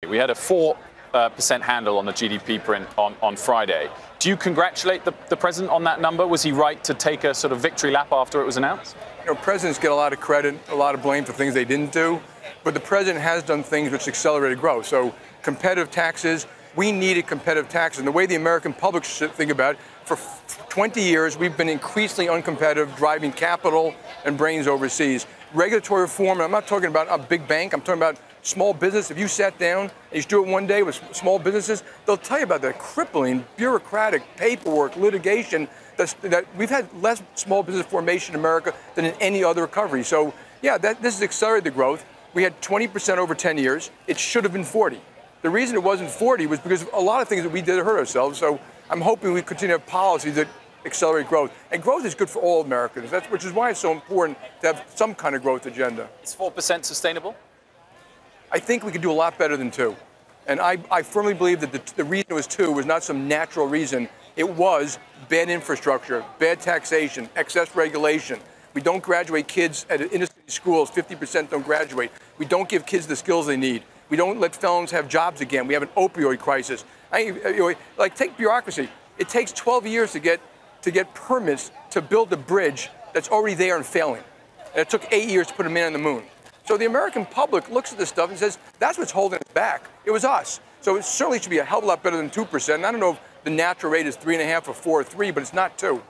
We had a 4% handle on the GDP print on Friday. Do you congratulate the president on that number? Was he right to take a sort of victory lap after it was announced? You know, presidents get a lot of credit, a lot of blame for things they didn't do, but the president has done things which accelerated growth. So competitive taxes, we needed competitive taxes. And the way the American public should think about it, for 20 years, we've been increasingly uncompetitive, driving capital and brains overseas. Regulatory reform, and I'm not talking about a big bank, I'm talking about small business. If you sat down and you do it one day with small businesses, they'll tell you about the crippling bureaucratic paperwork, litigation, that we've had less small business formation in America than in any other recovery. So yeah, this has accelerated the growth. We had 20% over 10 years. It should have been 40. The reason it wasn't 40 was because a lot of things that we did hurt ourselves. So I'm hoping we continue to have policies that accelerate growth. And growth is good for all Americans, which is why it's so important to have some kind of growth agenda. Is 4% sustainable? I think we could do a lot better than 2. And I firmly believe that the reason it was 2 was not some natural reason. It was bad infrastructure, bad taxation, excess regulation. We don't graduate kids at inner city schools. 50% don't graduate. We don't give kids the skills they need. We don't let felons have jobs again. We have an opioid crisis. Like, take bureaucracy. It takes 12 years to get permits to build a bridge that's already there and failing. And it took 8 years to put a man on the moon. So the American public looks at this stuff and says, that's what's holding us back. It was us. So it certainly should be a hell of a lot better than 2%. And I don't know if the natural rate is 3.5 or 4 or 3, but it's not 2.